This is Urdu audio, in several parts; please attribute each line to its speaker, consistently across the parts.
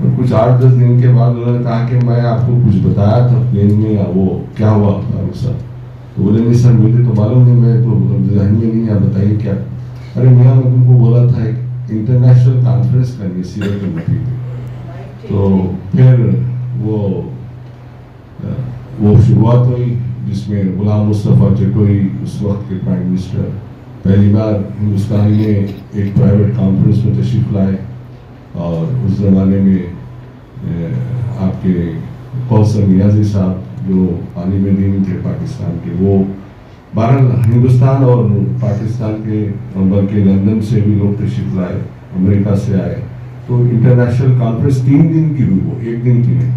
Speaker 1: اور کچھ 8-10 دن کے بعد انہوں نے کہا کہ میں آپ کو کچھ بتایا تھا پلین میں، وہ کیا ہوا فاروق صاحب؟ تو بولے نہیں سر مجھے تو معلوم نہیں، میں تو ذہن میں نہیں، آپ بتائیے کیا؟ ارے میاں میں تم کو بولا تھا ایک انٹرنیشنل کانفرنس کرنی سیرت النبی پہ. تو پھر وہ شروعات ہوئی جس میں غلام مصطفیٰ چٹوئی اس وقت کے پرائم منسٹر پہلی بار ہندوستان میں ایک پرائیویٹ کانفرنس میں تشریف لائے. اور اس زمانے میں آپ کے کوثر نیازی صاحب جو عالم دین تھے پاکستان کے، وہ بہرحال ہندوستان اور پاکستان کے بلکہ لندن سے بھی لوگ تشریف لائے، امریکہ سے آئے. تو انٹرنیشنل کانفرنس 3 دن کی ہوئی، وہ 1 دن کی نہیں،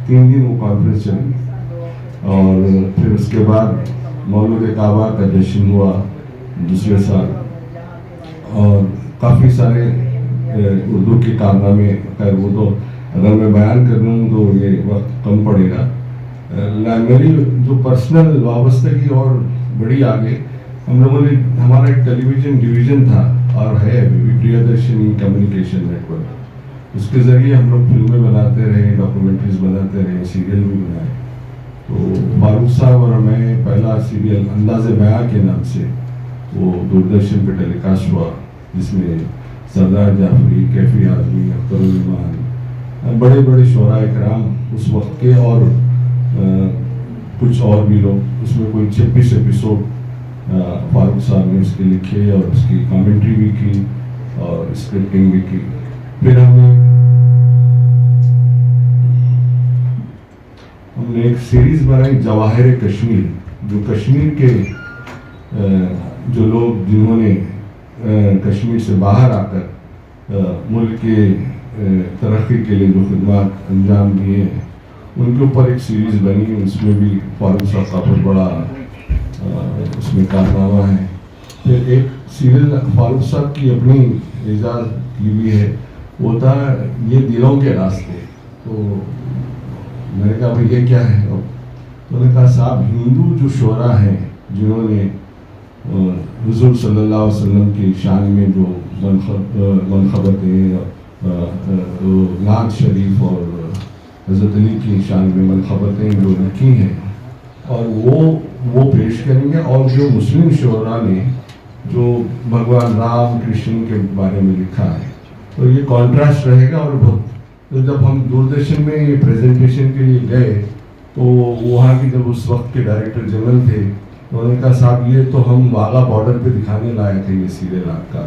Speaker 1: 3 دن وہ کانفرنس چلی. اور پھر اس کے بعد مولود کعبہ کا جشن ہوا دوسرے سال، اور کافی سارے اردو کے کارنامے. خیر وہ تو اگر میں بیان کر لوں تو یہ وقت کم پڑے گا. میری جو پرسنل وابستگی اور بڑی آگے، ہم لوگوں نے ہمارا ایک ٹیلی ویژن ڈویژن تھا اور ہے ابھی پریادرشنی کمیونیکیشن نیٹ ورک. اس کے ذریعے ہم لوگ فلمیں بناتے رہے، ڈاکومنٹریز بناتے رہے، سیریل بھی بنائے. تو فاروق صاحب اور میں پہلا سیریل انداز بیاں کے نام سے وہ دوردرشن پہ ٹیلی کاسٹ ہوا، جس میں سردار جعفری، کیفی اعظمی، اختر الرحمان، بڑے بڑے شعراء کرام اس وقت کے، اور کچھ اور بھی لوگ. اس میں کوئی 26 ایپیسوڈ فاروق صاحب نے اس کے لکھے اور اس کی کامنٹری بھی کی اور اسکرپٹنگ بھی کی. پھر ہم نے ایک سیریز بنائی جواہر کشمیر، جو کشمیر کے جو لوگ جنہوں نے کشمیر سے باہر آ کر ملک کے ترقی کے لیے جو خدمات انجام دیے ہیں ان کے اوپر ایک سیریز بنی. اس میں بھی فاروق صاحب کا بہت بڑا اس میں کارنامہ ہے. پھر ایک سیریل فاروق صاحب کی اپنی اعزاز کی بھی ہے، وہ تھا یہ دلوں کے راستے. تو میں نے کہا بھائی یہ کیا ہے؟ تو انہوں نے کہا صاحب ہندو جو شعراء ہیں جنہوں نے حضور صلی اللہ علیہ وسلم کی شان میں جو منقبتیں، نعت شریف اور حضرت علی کی شان میں منقبتیں جو لکھی ہیں، اور وہ پیش کریں گے. اور جو مسلم شعراء نے جو بھگوان رام کرشن کے بارے میں لکھا ہے، تو یہ کانٹراسٹ رہے گا. اور بہت جب ہم دوردرشن میں پریزنٹیشن کے لیے گئے تو وہاں کی جب اس وقت کے ڈائریکٹر جنرل تھے، انہوں نے کہا صاحب یہ تو ہم واغہ بارڈر پہ دکھانے لائے تھے یہ سیریل آپ کا.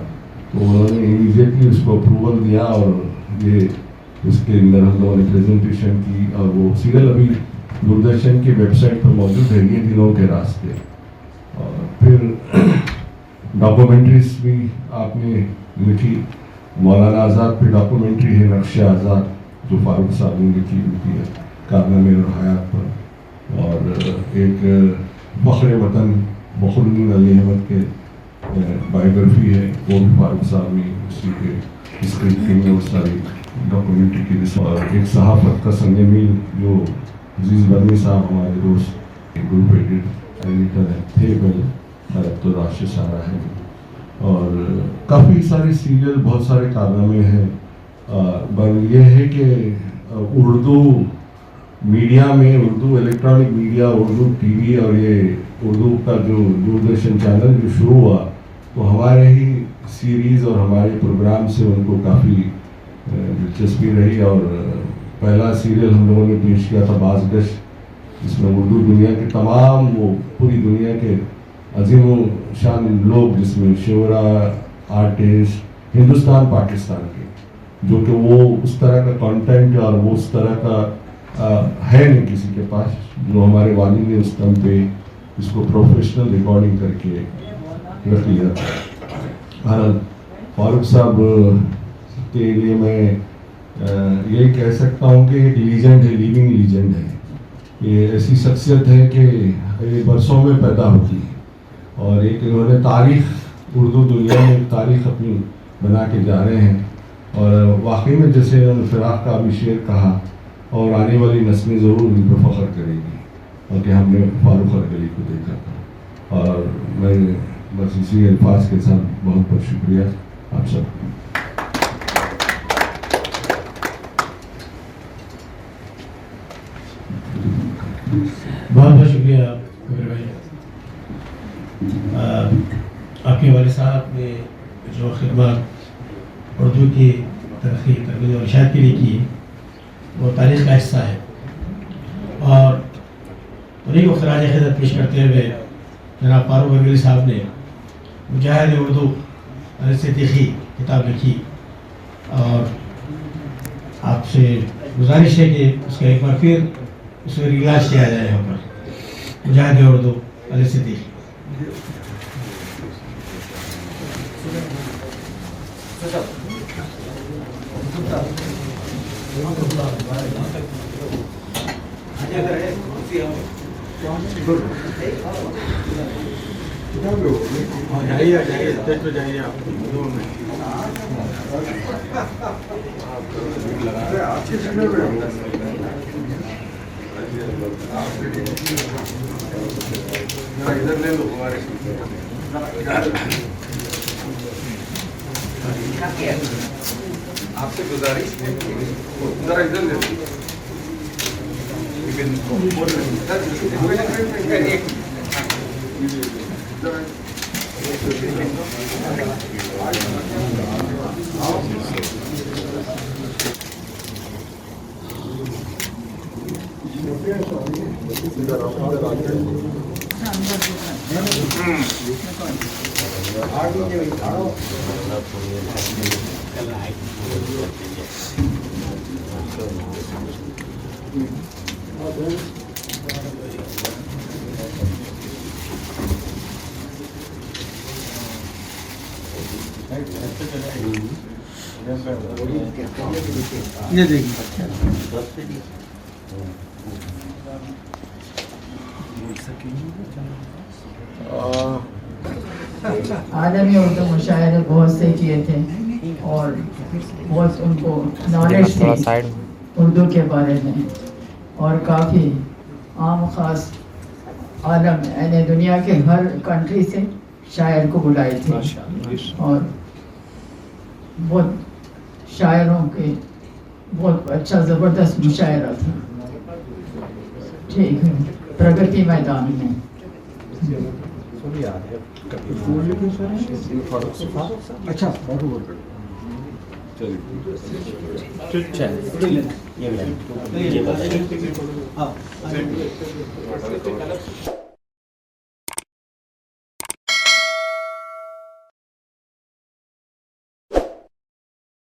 Speaker 1: تو انہوں نے امیڈیٹلی اس کو اپروول دیا اور یہ اس کے اندر ہم لوگوں نے پریزنٹیشن کی. اور وہ سیریل ابھی دوردرشن کی ویب سائٹ پر موجود ہے، یہ دلوں کے راستے. اور پھر ڈاکومنٹریز بھی آپ نے لکھی. مولانا آزاد پہ ڈاکومنٹری ہے نقش آزاد، جو فاروق صاحب نے لکھی ہوئی ہے کارنامے اور حیات پر. اور ایک فخر وطن فخر الدین علی احمد کے بایوگرافی ہے، وہ بھی فاروق صاحب نے اسی کے اسکرپٹنگ اور ساری ڈاکومنٹری کی. اور ایک صحافت کا سنگ میل جو عزیز برمی صاحب ہمارے دوست گروپ ایڈیٹر تھے پہلے، تو راشد سارا ہے. اور کافی سارے سیریل، بہت سارے کارنامے ہیں. یہ ہے کہ اردو میڈیا میں، Urdu electronic media, Urdu T V اور یہ اردو کا جو دوردرشن چینل جو شروع ہوا، تو ہمارے ہی سیریز اور ہمارے پروگرام سے ان کو کافی دلچسپی رہی. اور پہلا سیریل ہم لوگوں نے پیش کیا تھا بازگشت، جس میں اردو دنیا کے تمام، وہ پوری دنیا کے عظیم و شان لوگ، جس میں شعراء، آرٹسٹ ہندوستان پاکستان کے، جو کہ وہ اس طرح کا کانٹینٹ اور وہ اس طرح کا ہے نہیں کسی کے پاس، جو ہمارے والد نے اس ٹائم پہ اس کو پروفیشنل ریکارڈنگ کر کے رکھ لیا تھا. فاروق صاحب کے لیے میں یہی کہہ سکتا ہوں کہ ایک لیجنڈ ہے، لیونگ لیجنڈ ہے. یہ ایسی شخصیت ہے کہ یہ برسوں میں پیدا ہوتی ہے، اور ایک انہوں نے تاریخ، اردو دنیا میں تاریخ اپنی بنا کے جا رہے ہیں. اور واقعی میں جیسے انہوں نے فراق کا بھی شعر کہا، اور آنے والی نسلیں ضرور ان پر فخر کرے گی، اور کہ ہم نے فاروق ارغلی کو دیکھا تھا. اور میں بس اسی الفاظ کے ساتھ بہت بہت شکریہ آپ سب.
Speaker 2: شکریہ کبیر بھائی. آپ کے والد صاحب نے جو خدمات اردو کی ترقی ترویج اور اشاعت کے لیے کی وہ تاریخ کا حصہ ہے، اور انہیں کو خراج عقیدت پیش کرتے ہوئے جناب فاروق ارغلی صاحب نے مجاہد اردو صدیقی کتاب لکھی، اور آپ سے گزارش ہے کہ اس کا ایک بار پھر اس میں ریلاج کیا جائے یہاں پر مجاہد اردو صدیقی.
Speaker 3: آپ سے گزارش ذرا ادھر لے
Speaker 2: یہ دیکھیں
Speaker 4: عالمی اردو مشاعرے بہت سے کیے تھے اور بہت ان کو نالج تھی اردو کے بارے میں، اور کافی عام خاص عالم یعنی دنیا کے ہر کنٹری سے شاعر کو بلائے تھے، اور بہت شاعروں کے بہت اچھا زبردست مشاعرہ تھا. ٹھیک ہے، پرگتی میدان میں
Speaker 2: اچھا
Speaker 5: چل